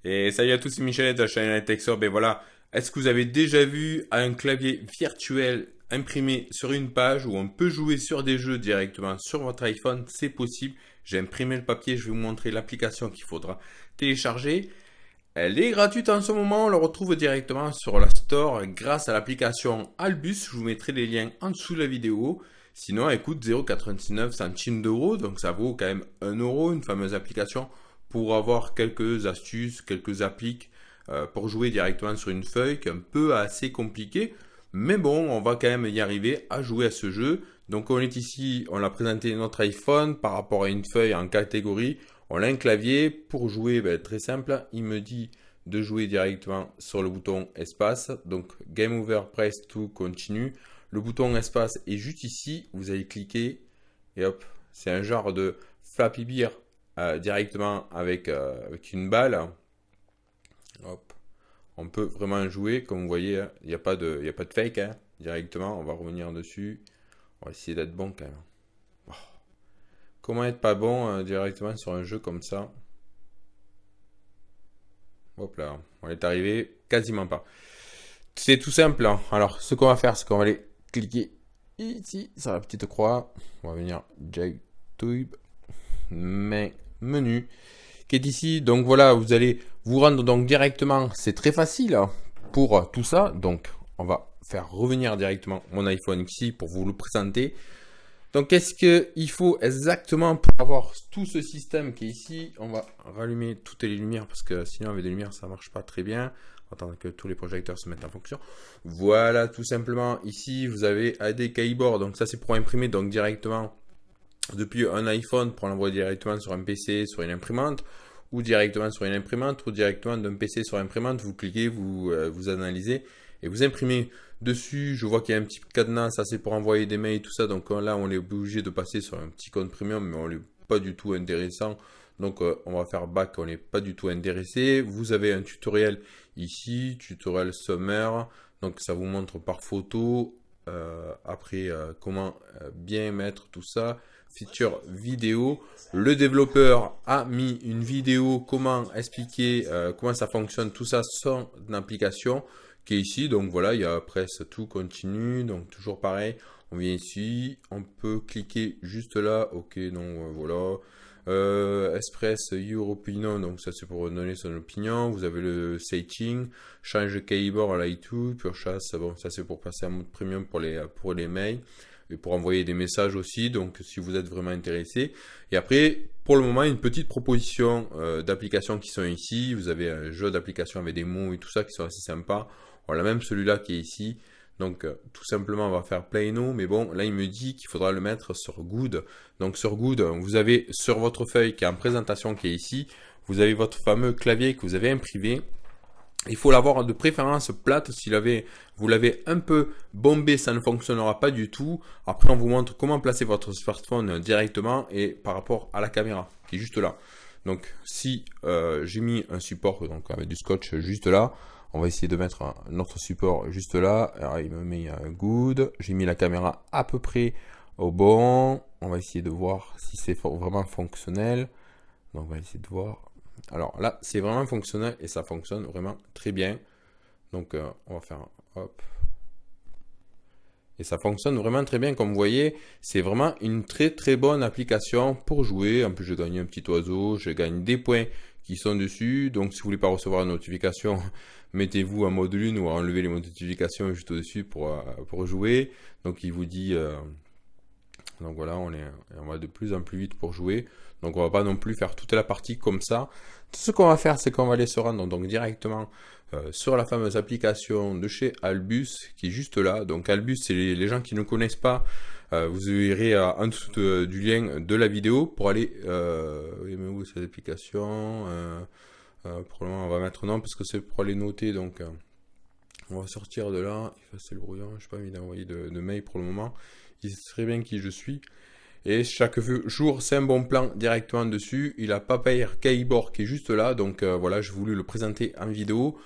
Et salut à tous, c'est Michel de la chaîne Texor. Ben voilà, est-ce que vous avez déjà vu un clavier virtuel imprimé sur une page où on peut jouer sur des jeux directement sur votre iPhone? C'est possible. J'ai imprimé le papier, je vais vous montrer l'application qu'il faudra télécharger. Elle est gratuite en ce moment, on la retrouve directement sur la Store grâce à l'application Albus. Je vous mettrai les liens en dessous de la vidéo. Sinon, elle coûte 0,99 centimes d'euros, donc ça vaut quand même 1 euro, une fameuse application pour avoir quelques astuces, quelques appliques pour jouer directement sur une feuille qui est un peu assez compliqué. Mais bon, on va quand même y arriver à jouer à ce jeu. Donc on est ici, on a présenté notre iPhone par rapport à une feuille en catégorie. On a un clavier pour jouer, ben, très simple. Il me dit de jouer directement sur le bouton espace. Donc Game Over, Press to Continue. Le bouton espace est juste ici. Vous allez cliquer et hop, c'est un genre de Flappy Bird directement avec une balle. Hop, on peut vraiment jouer. Comme vous voyez, il n'y a pas de fake, hein. Directement, on va revenir dessus. On va essayer d'être bon quand même. Oh. Comment être pas bon directement sur un jeu comme ça? Hop là, on est arrivé quasiment pas. C'est tout simple, hein. Alors, ce qu'on va faire, c'est qu'on va aller cliquer ici sur la petite croix. On va venir JTube, menu, qui est ici. Donc voilà, vous allez vous rendre donc directement. C'est très facile, hein, pour tout ça. Donc, on va faire revenir directement mon iPhone ici pour vous le présenter. Donc, qu'est-ce qu'il faut exactement pour avoir tout ce système qui est ici? On va rallumer toutes les lumières parce que sinon, avec des lumières, ça ne marche pas très bien. Attendre que tous les projecteurs se mettent en fonction. Voilà, tout simplement. Ici, vous avez AD Keyboard. Donc, ça, c'est pour imprimer donc directement depuis un iPhone pour l'envoyer directement sur un PC, sur une imprimante, ou directement sur une imprimante, ou directement d'un PC sur imprimante. Vous cliquez, vous analysez et vous imprimez dessus. Je vois qu'il y a un petit cadenas, ça c'est pour envoyer des mails, tout ça. Donc là, on est obligé de passer sur un petit compte premium, mais on n'est pas du tout intéressant. Donc on va faire back, on n'est pas du tout intéressé. Vous avez un tutoriel ici, tutoriel sommaire. Donc ça vous montre par photo. Après, comment bien mettre tout ça. Feature vidéo. Le développeur a mis une vidéo, comment expliquer comment ça fonctionne, tout ça sans application qui est ici. Donc voilà, il y a presque tout continue. Donc toujours pareil, on vient ici, on peut cliquer juste là. Ok, donc voilà. Express Your Opinion, donc ça c'est pour donner son opinion. Vous avez le setting, change keyboard light to, pure chasse, bon ça c'est pour passer en mode premium pour les mails et pour envoyer des messages aussi, donc si vous êtes vraiment intéressé. Et après, pour le moment, une petite proposition d'applications qui sont ici. Vous avez un jeu d'applications avec des mots et tout ça qui sont assez sympas. On a même celui-là qui est ici. Donc tout simplement on va faire Play Now, mais bon là il me dit qu'il faudra le mettre sur Good. Donc sur Good, vous avez sur votre feuille qui est en présentation qui est ici, vous avez votre fameux clavier que vous avez imprimé. Il faut l'avoir de préférence plate. Si vous l'avez un peu bombé, ça ne fonctionnera pas du tout. Après on vous montre comment placer votre smartphone directement et par rapport à la caméra qui est juste là. Donc si j'ai mis un support donc avec du scotch juste là, on va essayer de mettre un autre support juste là. Alors, il me met un good. J'ai mis la caméra à peu près au bon. On va essayer de voir si c'est vraiment fonctionnel. Donc, on va essayer de voir. Alors là, c'est vraiment fonctionnel et ça fonctionne vraiment très bien. Donc, on va faire hop. Et ça fonctionne vraiment très bien. Comme vous voyez, c'est vraiment une très très bonne application pour jouer. En plus, je gagne un petit oiseau. Je gagne des points qui sont dessus. Donc, si vous voulez pas recevoir une notification, mettez-vous en mode lune ou enlevez les notifications juste au-dessus pour jouer. Donc, il vous dit... donc voilà, on va de plus en plus vite pour jouer. Donc, on va pas non plus faire toute la partie comme ça. Tout ce qu'on va faire, c'est qu'on va aller se rendre donc directement sur la fameuse application de chez Albus qui est juste là. Donc Albus, c'est les gens qui ne connaissent pas, vous verrez en dessous du lien de la vidéo pour aller oui, mais où est cette application pour le moment on va mettre non parce que c'est pour aller noter. Donc on va sortir de là, effacer le brouillon. Je n'ai pas envie d'envoyer de mail pour le moment. Il sait très bien qui je suis. Et chaque jour, c'est un bon plan directement dessus. Il a Papaya Keyboard qui est juste là. Donc voilà, j'ai voulu le présenter en vidéo.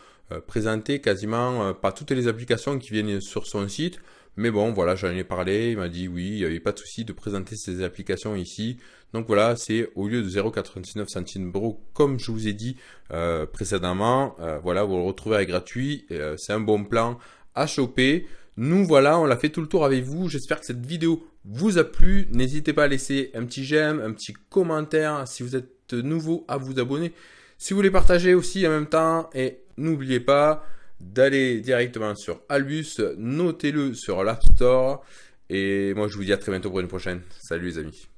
Présenter quasiment pas toutes les applications qui viennent sur son site. Mais bon, voilà, j'en ai parlé. Il m'a dit oui, il n'y avait pas de souci de présenter ces applications ici. Donc voilà, c'est au lieu de 0,99 centimes d'euros, comme je vous ai dit précédemment. Voilà, vous le retrouverez gratuit. C'est un bon plan à choper. Nous voilà, on l'a fait tout le tour avec vous. J'espère que cette vidéo vous a plu. N'hésitez pas à laisser un petit j'aime, un petit commentaire. Si vous êtes nouveau, à vous abonner. Si vous voulez partager aussi en même temps. Et n'oubliez pas d'aller directement sur Albus. Notez-le sur l'App Store. Et moi, je vous dis à très bientôt pour une prochaine. Salut les amis.